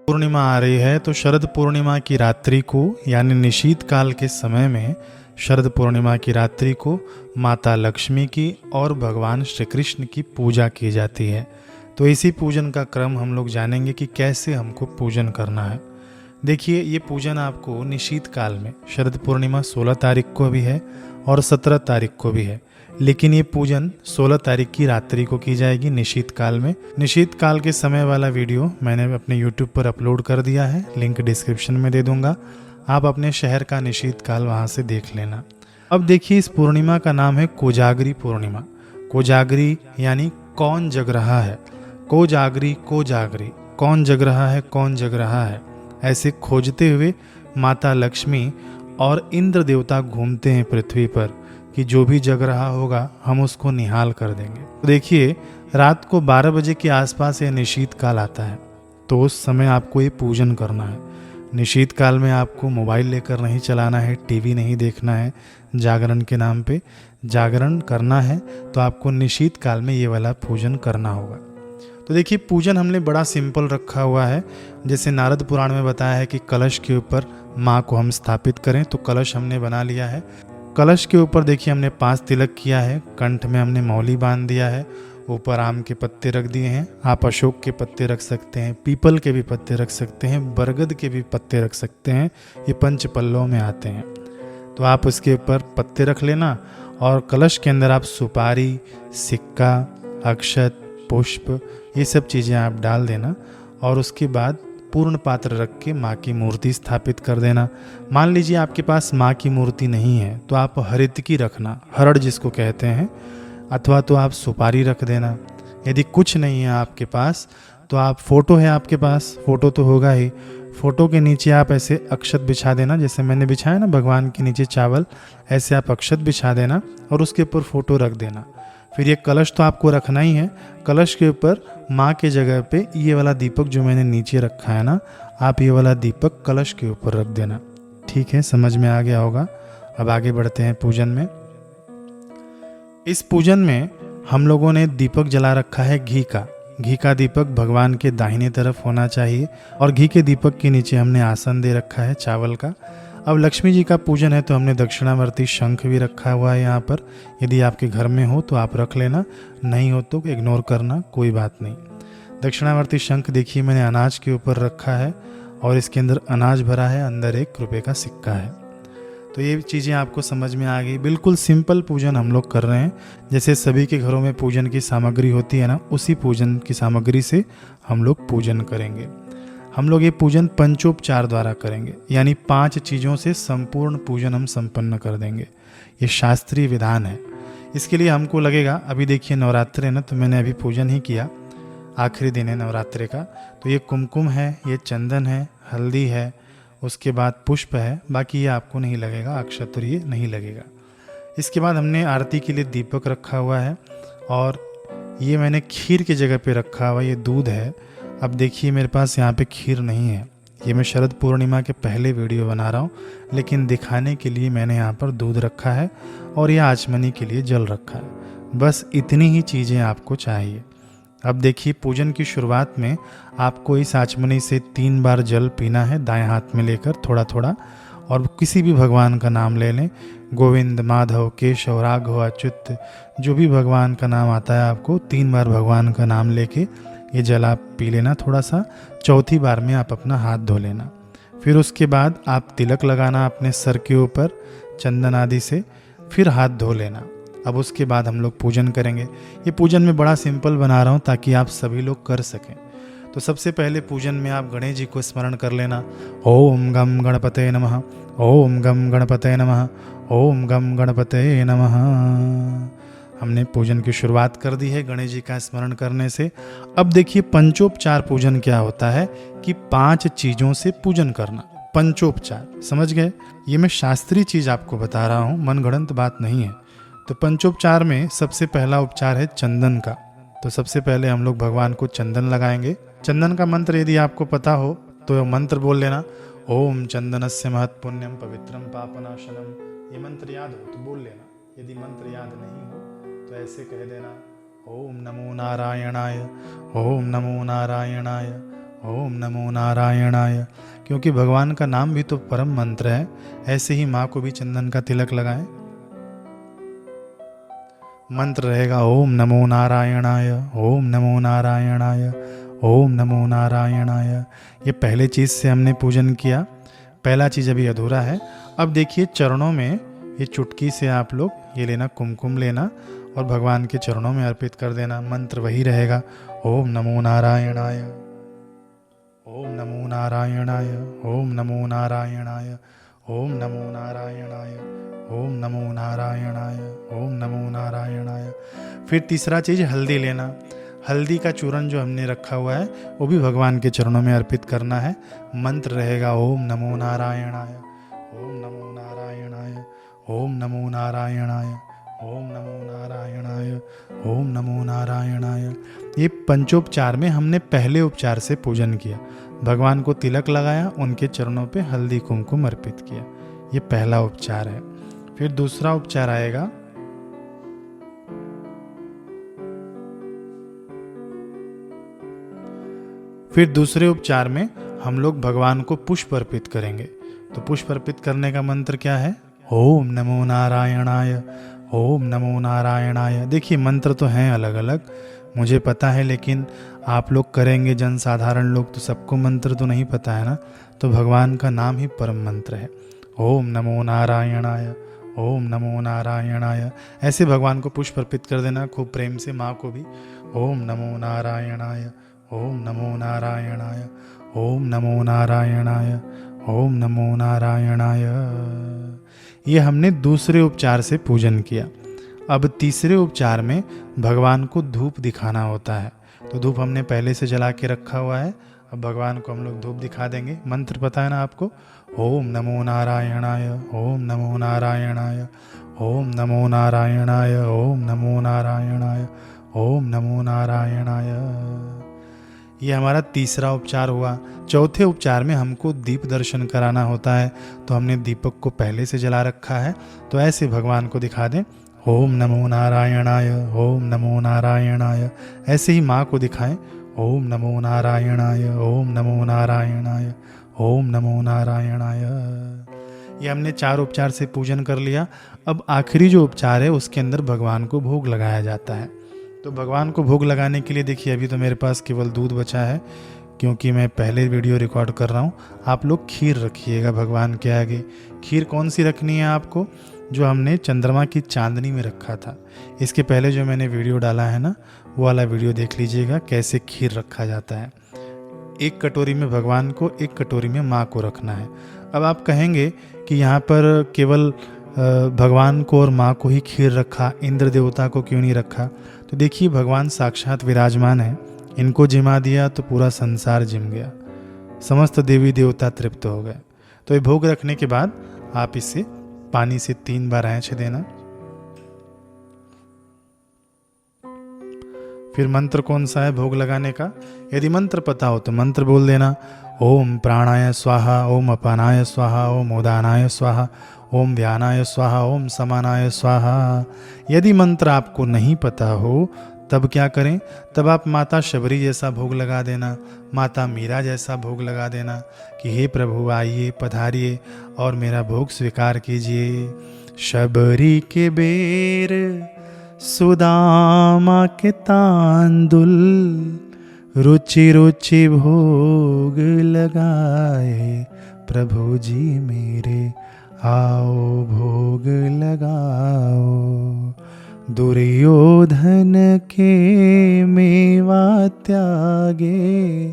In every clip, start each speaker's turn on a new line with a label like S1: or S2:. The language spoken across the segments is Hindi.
S1: पूर्णिमा आ रही है तो शरद पूर्णिमा की रात्रि को यानी निशीत काल के समय में शरद पूर्णिमा की रात्रि को माता लक्ष्मी की और भगवान श्री कृष्ण की पूजा की जाती है। तो इसी पूजन का क्रम हम लोग जानेंगे कि कैसे हमको पूजन करना है। देखिए, ये पूजन आपको निशीत काल में शरद पूर्णिमा 16 तारीख को भी है और 17 तारीख को भी है, लेकिन ये पूजन 16 तारीख की रात्रि को की जाएगी निशीत काल में। निशीत काल के समय वाला वीडियो मैंने अपने YouTube पर अपलोड कर दिया है, लिंक डिस्क्रिप्शन में दे दूंगा। आप अपने शहर का निशीत काल वहाँ से देख लेना। अब देखिए, इस पूर्णिमा का नाम है कोजागरी पूर्णिमा। कोजागरी यानी कौन जग रहा है, कोजागरी कोजागरी, कौन जग रहा है, कौन जग रहा है, ऐसे खोजते हुए माता लक्ष्मी और इंद्र देवता घूमते हैं पृथ्वी पर कि जो भी जग रहा होगा हम उसको निहाल कर देंगे। तो देखिए, रात को 12 बजे के आसपास ये निशीत काल आता है, तो उस समय आपको ये पूजन करना है। निशीत काल में आपको मोबाइल लेकर नहीं चलाना है, टीवी नहीं देखना है। जागरण के नाम पे जागरण करना है तो आपको निशीत काल में ये वाला पूजन करना होगा। तो देखिए, पूजन हमने बड़ा सिंपल रखा हुआ है। जैसे नारद पुराण में बताया है कि कलश के ऊपर माँ को हम स्थापित करें, तो कलश हमने बना लिया है। कलश के ऊपर देखिए हमने 5 तिलक किया है, कंठ में हमने मौली बांध दिया है, ऊपर आम के पत्ते रख दिए हैं। आप अशोक के पत्ते रख सकते हैं, पीपल के भी पत्ते रख सकते हैं, बरगद के भी पत्ते रख सकते हैं, ये पंच पल्लों में आते हैं। तो आप उसके ऊपर पत्ते रख लेना और कलश के अंदर आप सुपारी, सिक्का, अक्षत, पुष्प, ये सब चीज़ें आप डाल देना और उसके बाद पूर्ण पात्र रख के माँ की मूर्ति स्थापित कर देना। मान लीजिए आपके पास माँ की मूर्ति नहीं है तो आप हरितकी रखना, हरड़ जिसको कहते हैं, अथवा तो आप सुपारी रख देना। यदि कुछ नहीं है आपके पास तो आप फोटो है आपके पास, फोटो तो होगा ही, फोटो के नीचे आप ऐसे अक्षत बिछा देना, जैसे मैंने बिछाया ना भगवान के नीचे चावल, ऐसे आप अक्षत बिछा देना और उसके ऊपर फोटो रख देना। फिर ये कलश तो आपको रखना ही है। कलश के ऊपर माँ के जगह पे ये वाला दीपक जो मैंने नीचे रखा है ना, आप ये वाला दीपक कलश के ऊपर रख देना। ठीक है, समझ में आ गया होगा। अब आगे बढ़ते हैं पूजन में। इस पूजन में हम लोगों ने दीपक जला रखा है घी का। घी का दीपक भगवान के दाहिने तरफ होना चाहिए और घी के दीपक के नीचे हमने आसन दे रखा है चावल का। अब लक्ष्मी जी का पूजन है तो हमने दक्षिणावर्ती शंख भी रखा हुआ है यहाँ पर। यदि आपके घर में हो तो आप रख लेना, नहीं हो तो इग्नोर करना, कोई बात नहीं। दक्षिणावर्ती शंख देखिए मैंने अनाज के ऊपर रखा है और इसके अंदर अनाज भरा है, अंदर 1 रुपये का सिक्का है। तो ये चीज़ें आपको समझ में आ गई। बिल्कुल सिंपल पूजन हम लोग कर रहे हैं, जैसे सभी के घरों में पूजन की सामग्री होती है ना, उसी पूजन की सामग्री से हम लोग पूजन करेंगे। हम लोग ये पूजन पंचोपचार द्वारा करेंगे, यानी 5 चीज़ों से संपूर्ण पूजन हम संपन्न कर देंगे। ये शास्त्रीय विधान है। इसके लिए हमको लगेगा, अभी देखिए नवरात्र है ना, तो मैंने अभी पूजन ही किया, आखिरी दिन है नवरात्रि का। तो ये कुमकुम है, ये चंदन है, हल्दी है, उसके बाद पुष्प है, बाकी ये आपको नहीं लगेगा, अक्षत ये नहीं लगेगा। इसके बाद हमने आरती के लिए दीपक रखा हुआ है और ये मैंने खीर की जगह पे रखा हुआ, ये दूध है। अब देखिए मेरे पास यहाँ पे खीर नहीं है, ये मैं शरद पूर्णिमा के पहले वीडियो बना रहा हूँ, लेकिन दिखाने के लिए मैंने यहाँ पर दूध रखा है और यह आचमनी के लिए जल रखा है। बस इतनी ही चीज़ें आपको चाहिए। अब देखिए, पूजन की शुरुआत में आपको इस आचमनी से 3 बार जल पीना है, दाएं हाथ में लेकर थोड़ा थोड़ा, और किसी भी भगवान का नाम ले लें, गोविंद, माधव, केशव, राघव, अच्युत, जो भी भगवान का नाम आता है आपको 3 बार भगवान का नाम लेके ये जल आप पी लेना थोड़ा सा। चौथी बार में आप अपना हाथ धो लेना। फिर उसके बाद आप तिलक लगाना अपने सर के ऊपर चंदन आदि से, फिर हाथ धो लेना। अब उसके बाद हम लोग पूजन करेंगे। ये पूजन मैं बड़ा सिंपल बना रहा हूँ ताकि आप सभी लोग कर सकें। तो सबसे पहले पूजन में आप गणेश जी को स्मरण कर लेना। ओम गम गणपतये नमः, ओम गम गणपतये नमः, ओम गम गणपतये नमः। हमने पूजन की शुरुआत कर दी है गणेश जी का स्मरण करने से। अब देखिए, पंचोपचार पूजन क्या होता है कि 5 चीज़ों से पूजन करना। पंचोपचार समझ गए? ये मैं शास्त्रीय चीज़ आपको बता रहा हूँ, मनगढ़ंत बात नहीं है। तो पंचोपचार में सबसे पहला उपचार है चंदन का। तो सबसे पहले हम लोग भगवान को चंदन लगाएंगे। चंदन का मंत्र यदि आपको पता हो तो मंत्र बोल लेना, ओम चंदनस्य महत् पुण्यम पवित्रम पापनाशनम। ये मंत्र याद हो तो बोल लेना, यदि मंत्र याद नहीं हो तो ऐसे कह देना, ओम नमो नारायणाय, ओम नमो नारायणाय, ओम नमो नारायणाय। क्योंकि भगवान का नाम भी तो परम मंत्र है, ऐसे ही माँ को भी चंदन का तिलक लगाएं। मंत्र रहेगा ओम नमो नारायणाय, ओम नमो नारायणाय, ओम नमो नारायणाय। ये पहले चीज़ से हमने पूजन किया, पहला चीज़ अभी अधूरा है। अब देखिए चरणों में ये चुटकी से आप लोग ये लेना, कुमकुम लेना और भगवान के चरणों में अर्पित कर देना। मंत्र वही रहेगा, ओम नमो नारायणाय, ओम नमो नारायणाय, ओम नमो नारायणाय, ओम नमो नारायणाय, ओम नमो नारायणाय, ओम नमो नारायणाय। फिर तीसरा चीज़ हल्दी लेना। हल्दी का चूरन जो हमने रखा हुआ है वो भी भगवान के चरणों में अर्पित करना है। मंत्र रहेगा ओम नमो नारायणाय, ओम नमो नारायणाय, ओम नमो नारायणाय, ओम नमो नारायणाय, ओम नमो नारायणाय। ये पंचोपचार में हमने पहले उपचार से पूजन किया, भगवान को तिलक लगाया, उनके चरणों पे हल्दी कुमकुम अर्पित किया। ये पहला उपचार है। फिर दूसरा उपचार आएगा, फिर दूसरे उपचार में हम लोग भगवान को पुष्प अर्पित करेंगे। तो पुष्प अर्पित करने का मंत्र क्या है? ओम नमो नारायणाय, ओम नमो नारायणाय। देखिए मंत्र तो हैं अलग अलग, मुझे पता है, लेकिन आप लोग करेंगे जनसाधारण लोग तो सबको मंत्र तो नहीं पता है ना, तो भगवान का नाम ही परम मंत्र है। ओम नमो नारायणाय, ओम नमो नारायणाय। ऐसे भगवान को पुष्प अर्पित कर देना खूब प्रेम से, माँ को भी। ओम नमो नारायणाय, ओम नमो नारायणाय, ओम नमो नारायणाय, ओम नमो नारायणाय। ये हमने दूसरे उपचार से पूजन किया। अब तीसरे उपचार में भगवान को धूप दिखाना होता है। तो धूप हमने पहले से जला के रखा हुआ है, अब भगवान को हम लोग धूप दिखा देंगे। मंत्र पता है ना आपको? ओम नमो नारायणाय, ओम नमो नारायणाय, ओम नमो नारायणाय, ओम नमो नारायणाय, ओम नमो नारायणाय। ये हमारा तीसरा उपचार हुआ। चौथे उपचार में हमको दीप दर्शन कराना होता है, तो हमने दीपक को पहले से जला रखा है, तो ऐसे भगवान को दिखा दें, ओम नमो नारायणाय, ओम नमो नारायणाय। ऐसे ही माँ को दिखाएं, ओम नमो नारायणाय, ओम नमो नारायणाय, ओम नमो नारायणाय। ये हमने 4 उपचार से पूजन कर लिया। अब आखिरी जो उपचार है उसके अंदर भगवान को भोग लगाया जाता है। तो भगवान को भोग लगाने के लिए देखिए अभी तो मेरे पास केवल दूध बचा है, क्योंकि मैं पहले वीडियो रिकॉर्ड कर रहा हूँ। आप लोग खीर रखिएगा भगवान के आगे। खीर कौन सी रखनी है आपको? जो हमने चंद्रमा की चांदनी में रखा था। इसके पहले जो मैंने वीडियो डाला है ना, वो वाला वीडियो देख लीजिएगा कैसे खीर रखा जाता है। 1 कटोरी में भगवान को, 1 कटोरी में माँ को रखना है। अब आप कहेंगे कि यहाँ पर केवल भगवान को और माँ को ही खीर रखा, इंद्र देवता को क्यों नहीं रखा? तो देखिए भगवान साक्षात विराजमान है, इनको जिमा दिया तो पूरा संसार जिम गया, समस्त देवी देवता तृप्त हो गए। तो ये भोग रखने के बाद आप इसे पानी से 3 बार ऐंछ देना। फिर मंत्र कौन सा है भोग लगाने का? यदि मंत्र पता हो तो मंत्र बोल देना, ओम प्राणाय स्वाहा, ओम अपानाय स्वाहा, ओम उदानाय स्वाहा, ओम व्यानाय स्वाहा, ओम समानाय स्वाहा। यदि मंत्र आपको नहीं पता हो तब क्या करें? तब आप माता शबरी जैसा भोग लगा देना, माता मीरा जैसा भोग लगा देना कि हे प्रभु आइए, पधारिए और मेरा भोग स्वीकार कीजिए। शबरी के बेर, सुदामा के तांदुल, रुचि रुचि भोग लगाए, प्रभु जी मेरे आओ भोग लगाओ। दुर्योधन के मेवा त्यागे,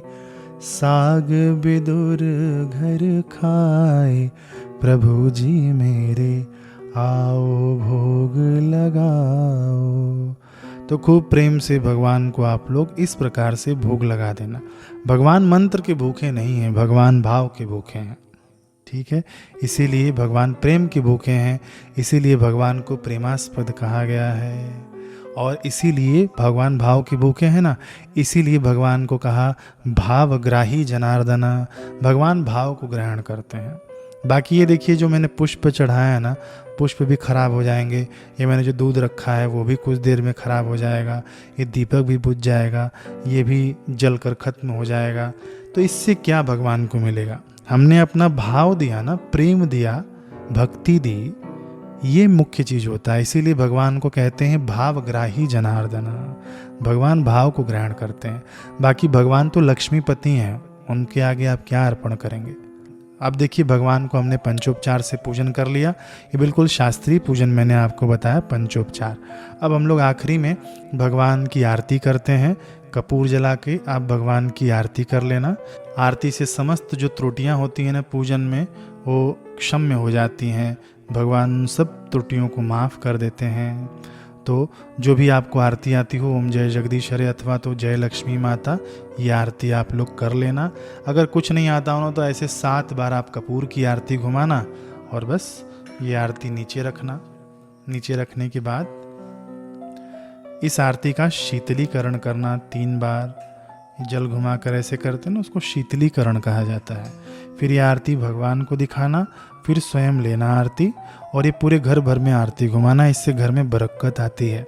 S1: साग बिदुर घर खाए, प्रभु जी मेरे आओ भोग लगाओ। तो खूब प्रेम से भगवान को आप लोग इस प्रकार से भोग लगा देना। भगवान मंत्र के भूखे नहीं हैं, भगवान भाव के भूखे हैं, ठीक है? इसीलिए भगवान प्रेम के भूखे हैं, इसीलिए भगवान को प्रेमास्पद कहा गया है। और इसीलिए भगवान भाव के भूखे हैं ना, इसीलिए भगवान को कहा भावग्राही जनार्दना। भगवान भाव को ग्रहण करते हैं। बाकी ये देखिए जो मैंने पुष्प चढ़ाया है ना, पुष्प भी खराब हो जाएंगे। ये मैंने जो दूध रखा है वो भी कुछ देर में खराब हो जाएगा। ये दीपक भी बुझ जाएगा, ये भी जल कर खत्म हो जाएगा। तो इससे क्या भगवान को मिलेगा? हमने अपना भाव दिया ना, प्रेम दिया, भक्ति दी, ये मुख्य चीज होता है। इसीलिए भगवान को कहते हैं भावग्राही जनार्दन। भगवान भाव को ग्रहण करते हैं। बाकी भगवान तो लक्ष्मीपति हैं, उनके आगे आप क्या अर्पण करेंगे? अब देखिए भगवान को हमने पंचोपचार से पूजन कर लिया। ये बिल्कुल शास्त्रीय पूजन मैंने आपको बताया, पंचोपचार। अब हम लोग आखिरी में भगवान की आरती करते हैं। कपूर जला के आप भगवान की आरती कर लेना। आरती से समस्त जो त्रुटियां होती हैं ना पूजन में, वो क्षम्य हो जाती हैं। भगवान उन सब त्रुटियों को माफ़ कर देते हैं। तो जो भी आपको आरती आती हो, ओम जय जगदीश हरे अथवा तो जय लक्ष्मी माता, ये आरती आप लोग कर लेना। अगर कुछ नहीं आता हो तो ऐसे 7 बार आप कपूर की आरती घुमाना और बस ये आरती नीचे रखना। नीचे रखने के बाद इस आरती का शीतलीकरण करना 3 बार। जल घुमाकर ऐसे करते हैं ना, उसको शीतलीकरण कहा जाता है। फिर ये आरती भगवान को दिखाना, फिर स्वयं लेना आरती, और ये पूरे घर भर में आरती घुमाना। इससे घर में बरकत आती है।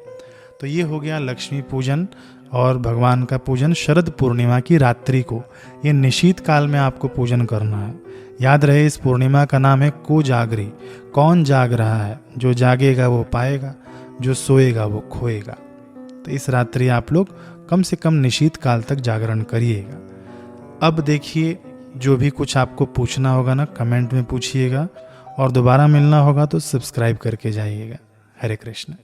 S1: तो ये हो गया लक्ष्मी पूजन और भगवान का पूजन शरद पूर्णिमा की रात्रि को। ये निशीत काल में आपको पूजन करना है। याद रहे इस पूर्णिमा का नाम है कोजागरी। कौन जाग रहा है? जो जागेगा वो पाएगा, जो सोएगा वो खोएगा। तो इस रात्रि आप लोग कम से कम निशीत काल तक जागरण करिएगा। अब देखिए जो भी कुछ आपको पूछना होगा ना, कमेंट में पूछिएगा, और दोबारा मिलना होगा तो सब्सक्राइब करके जाइएगा। हरे कृष्ण।